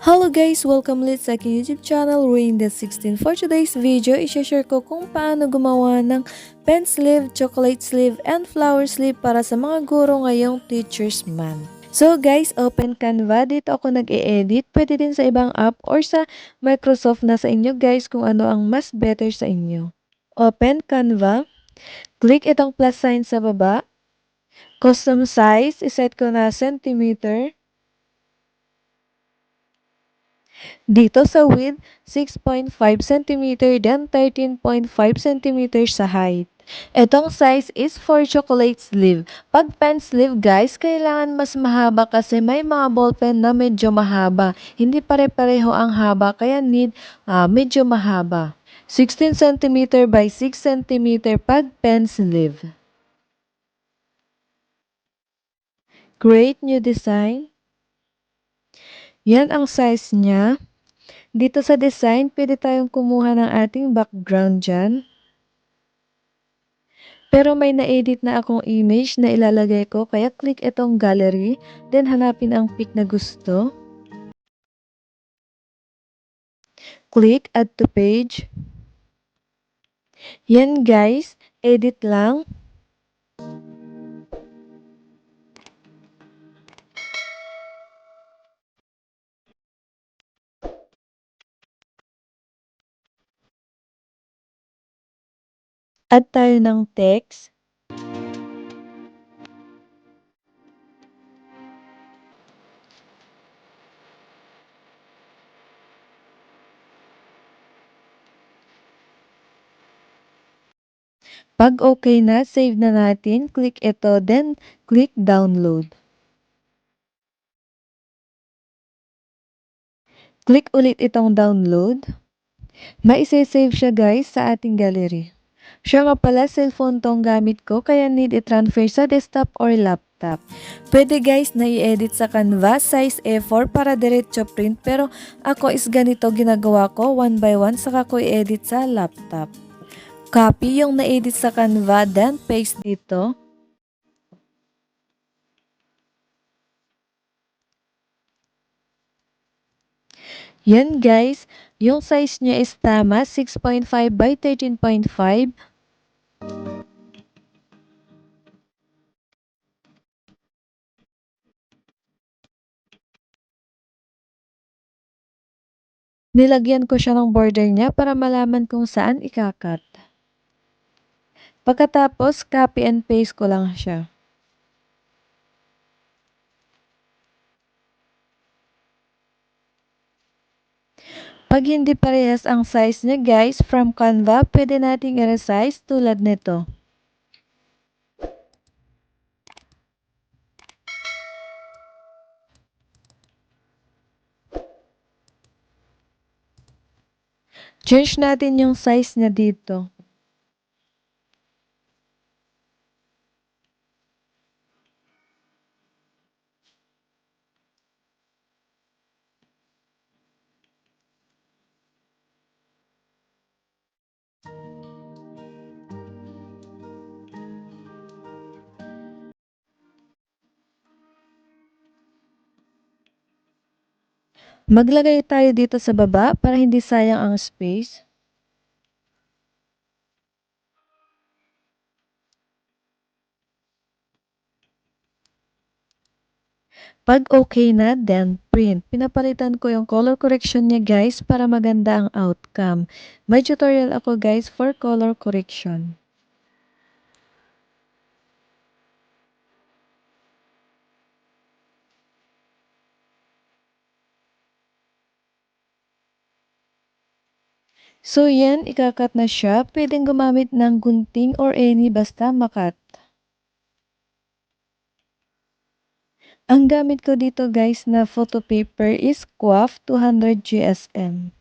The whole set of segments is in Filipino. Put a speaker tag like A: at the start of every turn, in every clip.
A: Hello guys! Welcome ulit sa aking YouTube channel, Ruin the 16. For today's video, i-share ko kung paano gumawa ng pen sleeve, chocolate sleeve, and flower sleeve para sa mga guro ngayong Teacher's Month. So guys, open Canva. Dito ako nag-e-edit. Pwede din sa ibang app or sa Microsoft na sa inyo guys kung ano ang mas better sa inyo. Open Canva. Click itong plus sign sa baba. Custom size, iset ko na centimeter. Dito sa width, 6.5 cm then 13.5 cm sa height. Itong size is for chocolate sleeve. Pag pen sleeve guys, kailangan mas mahaba kasi may mga ballpen na medyo mahaba. Hindi pare-pareho ang haba kaya need medyo mahaba. 16 cm by 6 cm pag pen sleeve. Create new design. Yan ang size niya. Dito sa design, pwede tayong kumuha ng ating background dyan. Pero may na-edit na akong image na ilalagay ko, kaya click itong gallery, then hanapin ang pic na gusto. Click add to page. Yan guys, edit lang. Add tayo ng text. Pag okay na, save na natin. Click ito, then click download. Click ulit itong download. Maise-save siya guys sa ating gallery. Siya nga pala, cellphone tong gamit ko kaya need i-transfer sa desktop or laptop. Pwede guys na i-edit sa Canva, size A4 para diretso print pero ako is ganito ginagawa ko, one by one saka ko i-edit sa laptop. Copy yung na-edit sa Canva, then paste dito. Yan guys, yung size niya is tama, 6.5 by 13.5. Nilagyan ko siya ng border niya para malaman kung saan ikakat. Pagkatapos, copy and paste ko lang siya. Pag hindi parehas ang size niya guys, from Canva, pwede nating i-resize tulad nito. Change natin yung size niya dito. Maglagay tayo dito sa baba para hindi sayang ang space. Pag okay na, then print. Pinapalitan ko yung color correction niya guys para maganda ang outcome. May tutorial ako guys for color correction. So yan, ikakat na siya. Pwedeng gumamit ng gunting or any basta makat. Ang gamit ko dito guys na photo paper is QUAF 200 GSM.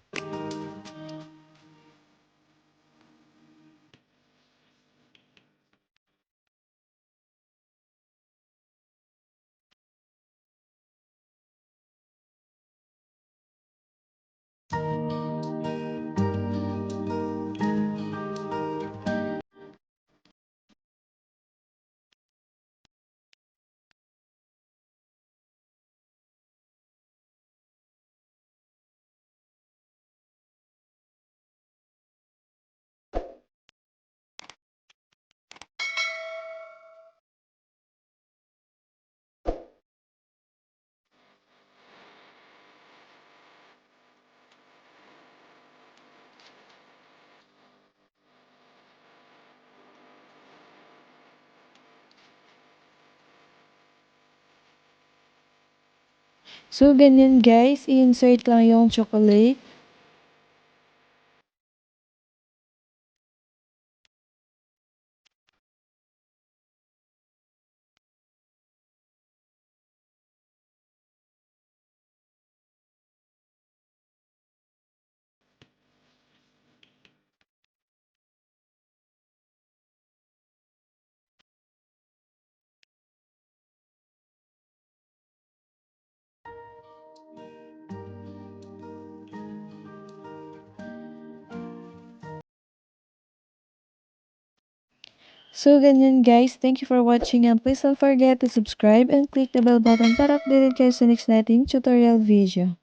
A: So, ganyan guys, i-insert lang yung chocolate. So, ganyan guys. Thank you for watching and please don't forget to subscribe and click the bell button para updated kayo sa next nating tutorial video.